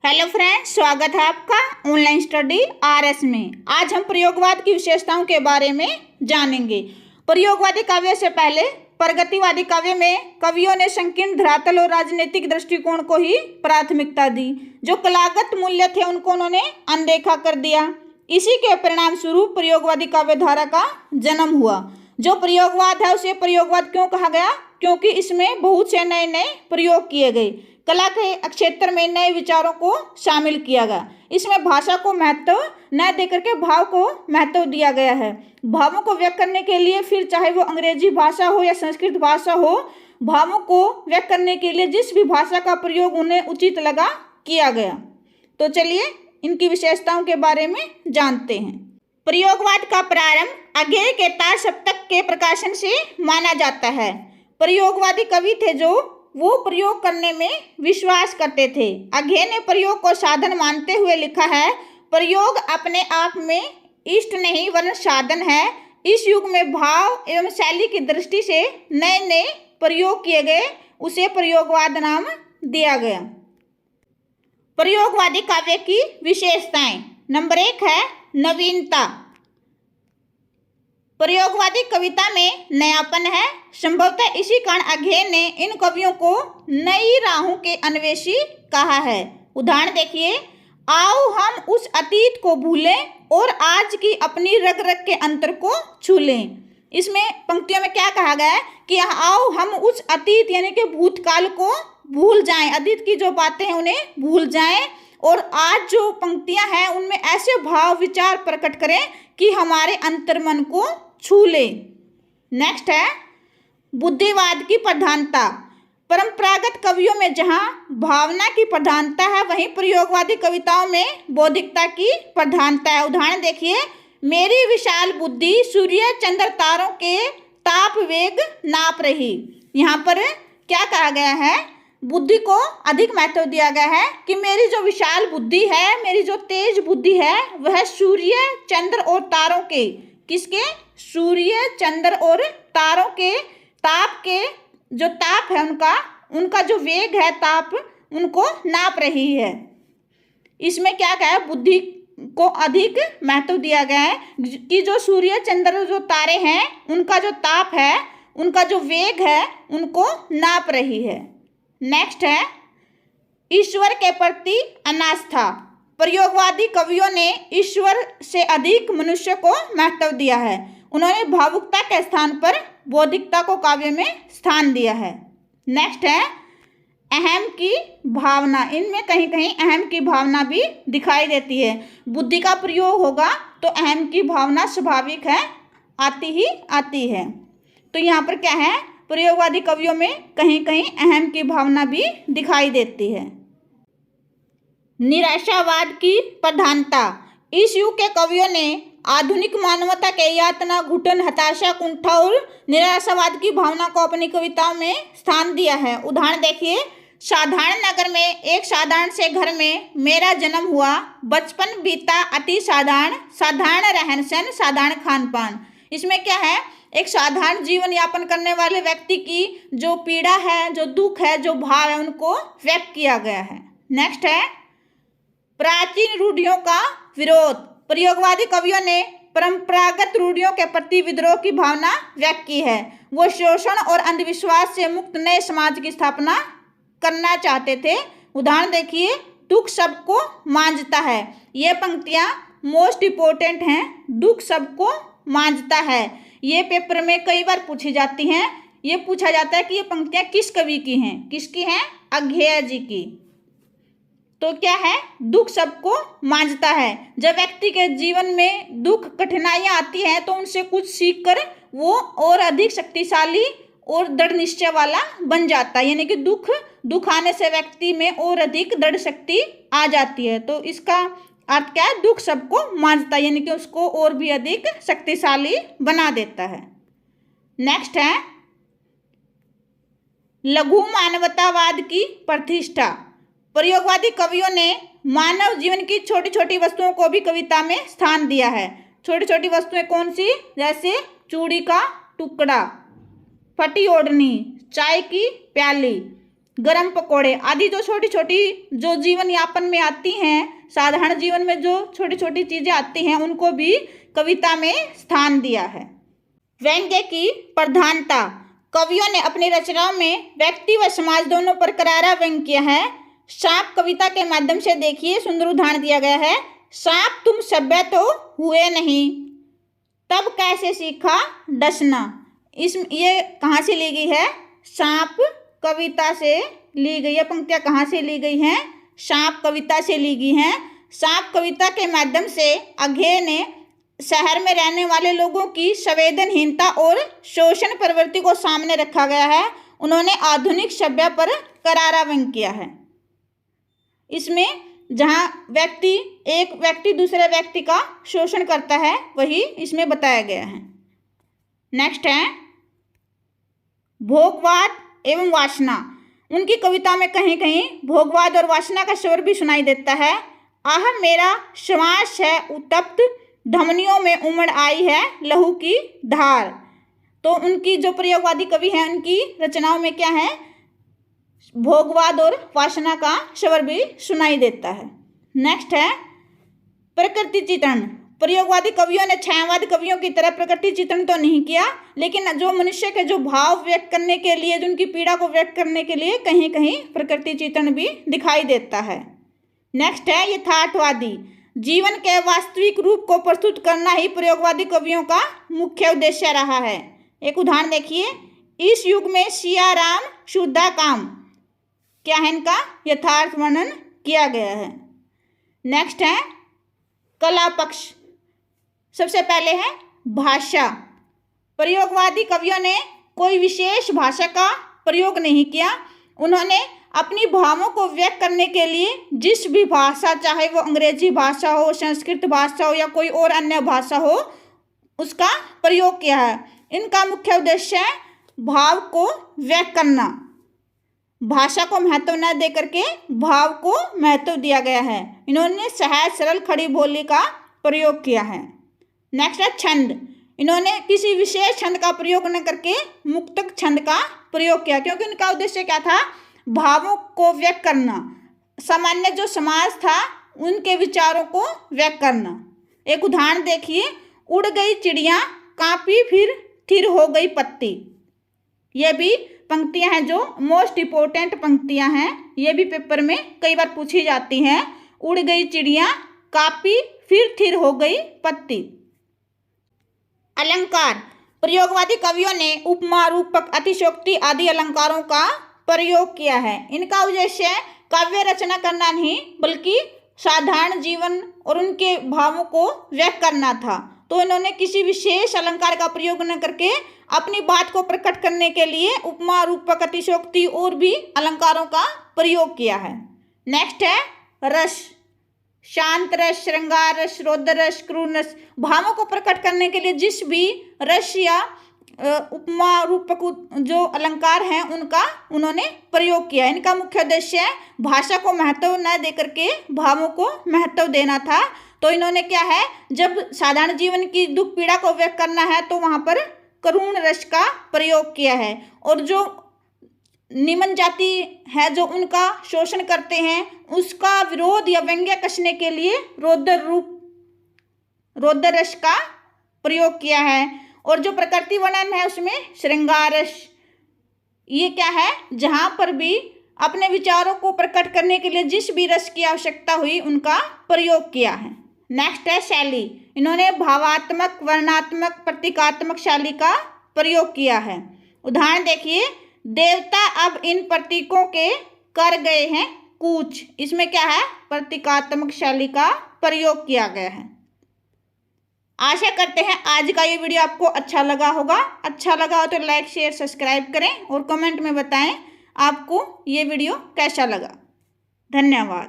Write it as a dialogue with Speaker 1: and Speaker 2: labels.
Speaker 1: Hello friends, स्वागत है आपका ऑनलाइन स्टडी आरएस में। आज हम प्रयोगवाद की विशेषताओं के बारे में जानेंगे। प्रयोगवादी काव्य से पहले प्रगतिवादी काव्य में कवियों ने संकीर्ण धरातल और राजनीतिक दृष्टिकोण को ही प्राथमिकता दी। जो कलागत मूल्य थे उनको उन्होंने अनदेखा कर दिया। इसी के परिणाम स्वरूप प्रयोगवादी काव्य धारा का जन्म हुआ। जो प्रयोगवाद है उसे प्रयोगवाद क्यों कहा गया? क्योंकि इसमें बहुत से नए नए प्रयोग किए गए। कला के क्षेत्र में नए विचारों को शामिल किया गया। इसमें भाषा को महत्व न देकर के भाव को महत्व दिया गया है। भावों को व्यक्त करने के लिए, फिर चाहे वो अंग्रेजी भाषा हो या संस्कृत भाषा हो, भावों को व्यक्त करने के लिए जिस भी भाषा का प्रयोग उन्हें उचित लगा किया गया। तो चलिए इनकी विशेषताओं के बारे में जानते हैं। प्रयोगवाद का प्रारंभ अज्ञेय के तार सप्तक के प्रकाशन से माना जाता है। प्रयोगवादी कवि थे जो वो प्रयोग करने में विश्वास करते थे। अज्ञेय ने प्रयोग को साधन मानते हुए लिखा है, प्रयोग अपने आप में इष्ट नहीं वरन साधन है। इस युग में भाव एवं शैली की दृष्टि से नए नए प्रयोग किए गए, उसे प्रयोगवाद नाम दिया गया। प्रयोगवादी काव्य की विशेषताएं। नंबर 1 है नवीनता। प्रयोगवादी कविता में नयापन है। संभवतः इसी कारण अज्ञेय ने इन कवियों को नई राहों के अन्वेषी कहा है। उदाहरण देखिए, आओ हम उस अतीत को भूलें और आज की अपनी रग रग के अंतर को छू लें। इसमें पंक्तियों में क्या कहा गया है कि आओ हम उस अतीत यानी कि भूतकाल को भूल जाएं, अतीत की जो बातें हैं उन्हें भूल जाएं और आज जो पंक्तियां हैं उनमें ऐसे भाव विचार प्रकट करें कि हमारे अंतर्मन को छू ले। नेक्स्ट है बुद्धिवाद की प्रधानता। परंपरागत कवियों में जहां भावना की प्रधानता है, वहीं प्रयोगवादी कविताओं में बौद्धिकता की प्रधानता है। उदाहरण देखिए, मेरी विशाल बुद्धि सूर्य चंद्र तारों के ताप वेग नाप रही। यहाँ पर क्या कहा गया है? बुद्धि को अधिक महत्व दिया गया है कि मेरी जो विशाल बुद्धि है, मेरी जो तेज बुद्धि है, वह सूर्य चंद्र और तारों के, किसके? सूर्य चंद्र और तारों के ताप के, जो ताप है उनका जो वेग है, ताप, उनको नाप रही है। इसमें क्या कहा है? बुद्धि को अधिक महत्व दिया गया है कि जो सूर्य चंद्र जो तारे हैं उनका जो ताप है, उनका जो वेग है, उनको नाप रही है। नेक्स्ट है ईश्वर के प्रति अनास्था। प्रयोगवादी कवियों ने ईश्वर से अधिक मनुष्य को महत्व दिया है। उन्होंने भावुकता के स्थान पर बौद्धिकता को काव्य में स्थान दिया है। नेक्स्ट है अहम की भावना। इनमें कहीं कहीं अहम की भावना भी दिखाई देती है। बुद्धि का प्रयोग होगा तो अहम की भावना स्वाभाविक है, आती ही आती है। तो यहाँ पर क्या है? प्रयोगवादी कवियों में कहीं कहीं अहम की भावना भी दिखाई देती है। निराशावाद की प्रधानता। इस युग के कवियों ने आधुनिक मानवता के यातना, घुटन, हताशा, कुंठा और निराशावाद की भावना को अपनी कविताओं में स्थान दिया है। उदाहरण देखिए, साधारण नगर में एक साधारण से घर में मेरा जन्म हुआ, बचपन बीता अति साधारण, साधारण रहन सहन, साधारण खान पान। इसमें क्या है? एक साधारण जीवन यापन करने वाले व्यक्ति की जो पीड़ा है, जो दुख है, जो भाव है, उनको व्यक्त किया गया है। नेक्स्ट है प्राचीन रूढ़ियों का विरोध। प्रयोगवादी कवियों ने परंपरागत रूढ़ियों के प्रति विद्रोह की भावना व्यक्त की है। वो शोषण और अंधविश्वास से मुक्त नए समाज की स्थापना करना चाहते थे। उदाहरण देखिए, दुख सबको मांझता है। ये पंक्तियां मोस्ट इम्पोर्टेंट हैं। दुख सबको मांझता है, ये पेपर में कई बार पूछी जाती हैं। ये पूछा जाता है कि ये पंक्तियां किस कवि की हैं? किसकी हैं? अज्ञेय जी की। तो क्या है? दुख सबको मांझता है। जब व्यक्ति के जीवन में दुख कठिनाइयां आती हैं तो उनसे कुछ सीखकर वो और अधिक शक्तिशाली और दृढ़ निश्चय वाला बन जाता है। यानी कि दुख आने से व्यक्ति में और अधिक दृढ़ शक्ति आ जाती है। तो इसका अर्थ क्या है? दुख सबको मांझता है, यानी कि उसको और भी अधिक शक्तिशाली बना देता है। नेक्स्ट है लघु मानवतावाद की प्रतिष्ठा। प्रयोगवादी कवियों ने मानव जीवन की छोटी छोटी वस्तुओं को भी कविता में स्थान दिया है। छोटी छोटी वस्तुएं कौन सी? जैसे चूड़ी का टुकड़ा, फटी ओढ़नी, चाय की प्याली, गरम पकोड़े आदि जो छोटी छोटी जो जीवन यापन में आती हैं, साधारण जीवन में जो छोटी छोटी चीजें आती हैं, उनको भी कविता में स्थान दिया है। व्यंग्य की प्रधानता। कवियों ने अपनी रचनाओं में व्यक्ति व समाज दोनों पर करारा व्यंग्य किया है। सांप कविता के माध्यम से देखिए सुंदर उदाहरण दिया गया है। सांप तुम सभ्य तो हुए नहीं, तब कैसे सीखा डसना। ये कहाँ से ली गई है? सांप कविता से ली गई है। पंक्तियाँ कहाँ से ली गई हैं? सांप कविता से ली गई हैं। सांप कविता के माध्यम से अघे ने शहर में रहने वाले लोगों की संवेदनहीनता और शोषण प्रवृत्ति को सामने रखा गया है। उन्होंने आधुनिक सभ्यता पर करारा व्यंग्य किया है। इसमें जहाँ एक व्यक्ति दूसरे व्यक्ति का शोषण करता है, वही इसमें बताया गया है। नेक्स्ट है भोगवाद एवं वासना। उनकी कविता में कहीं कहीं भोगवाद और वासना का स्वर भी सुनाई देता है। आह मेरा श्वास है उत्तप्त, धमनियों में उमड़ आई है लहू की धार। तो उनकी जो प्रयोगवादी कवि हैं, उनकी रचनाओं में क्या है? भोगवाद और वासना का स्वर भी सुनाई देता है। नेक्स्ट है प्रकृति चित्रण। प्रयोगवादी कवियों ने छायावादी कवियों की तरह प्रकृति चित्रण तो नहीं किया, लेकिन जो मनुष्य के जो भाव व्यक्त करने के लिए, जो उनकी पीड़ा को व्यक्त करने के लिए कहीं कहीं प्रकृति चित्रण भी दिखाई देता है। नेक्स्ट है यथार्थवादी। जीवन के वास्तविक रूप को प्रस्तुत करना ही प्रयोगवादी कवियों का मुख्य उद्देश्य रहा है। एक उदाहरण देखिए, इस युग में सिया राम शुद्धा काम, क्या है इनका यथार्थ वर्णन किया गया है। नेक्स्ट है कला पक्ष। सबसे पहले है भाषा। प्रयोगवादी कवियों ने कोई विशेष भाषा का प्रयोग नहीं किया। उन्होंने अपनी भावों को व्यक्त करने के लिए जिस भी भाषा, चाहे वो अंग्रेजी भाषा हो, संस्कृत भाषा हो या कोई और अन्य भाषा हो, उसका प्रयोग किया है। इनका मुख्य उद्देश्य है भाव को व्यक्त करना। भाषा को महत्व न दे करके भाव को महत्व दिया गया है। इन्होंने सहज सरल खड़ी बोली का प्रयोग किया है। नेक्स्ट है छंद। इन्होंने किसी विशेष छंद का प्रयोग न करके मुक्तक छंद का प्रयोग किया, क्योंकि इनका उद्देश्य क्या था? भावों को व्यक्त करना, सामान्य जो समाज था उनके विचारों को व्यक्त करना। एक उदाहरण देखिए, उड़ गई चिड़िया कांपी फिर थिर हो गई पत्ती। ये भी पंक्तियां हैं जो मोस्ट इम्पोर्टेंट पंक्तियां हैं, ये भी पेपर में कई बार पूछी जाती हैं। उड़ गई चिड़िया कांपी फिर थिर हो गई पत्ती। अलंकार। प्रयोगवादी कवियों ने उपमा, रूपक, अतिशयोक्ति आदि अलंकारों का प्रयोग किया है। इनका उद्देश्य काव्य रचना करना नहीं, बल्कि साधारण जीवन और उनके भावों को व्यक्त करना था। तो इन्होंने किसी विशेष अलंकार का प्रयोग न करके अपनी बात को प्रकट करने के लिए उपमा, रूपक, अतिशयोक्ति और भी अलंकारों का प्रयोग किया है। नेक्स्ट है रस। शांत रस, श्रृंगार रस, रौद्र रस, क्रूर रस। भावों को प्रकट करने के लिए जिस भी रस या उपमा, रूपक जो अलंकार हैं उनका उन्होंने प्रयोग किया। इनका मुख्य उद्देश्य भाषा को महत्व न दे करके भावों को महत्व देना था। तो इन्होंने क्या है, जब साधारण जीवन की दुख पीड़ा को व्यक्त करना है तो वहाँ पर करुण रस का प्रयोग किया है। और जो निम्न जाति है जो उनका शोषण करते हैं, उसका विरोध या व्यंग्य कसने के लिए रौद्र रस का प्रयोग किया है। और जो प्रकृति वर्णन है उसमें श्रृंगार रस। ये क्या है, जहाँ पर भी अपने विचारों को प्रकट करने के लिए जिस भी रस की आवश्यकता हुई उनका प्रयोग किया है। नेक्स्ट है शैली। इन्होंने भावात्मक, वर्णात्मक, प्रतीकात्मक शैली का प्रयोग किया है। उदाहरण देखिए, देवता अब इन प्रतीकों के कर गए हैं कूच। इसमें क्या है, प्रतीकात्मक शैली का प्रयोग किया गया है। आशा करते हैं आज का ये वीडियो आपको अच्छा लगा होगा। अच्छा लगा हो तो लाइक, शेयर, सब्सक्राइब करें और कमेंट में बताएं आपको ये वीडियो कैसा लगा। धन्यवाद।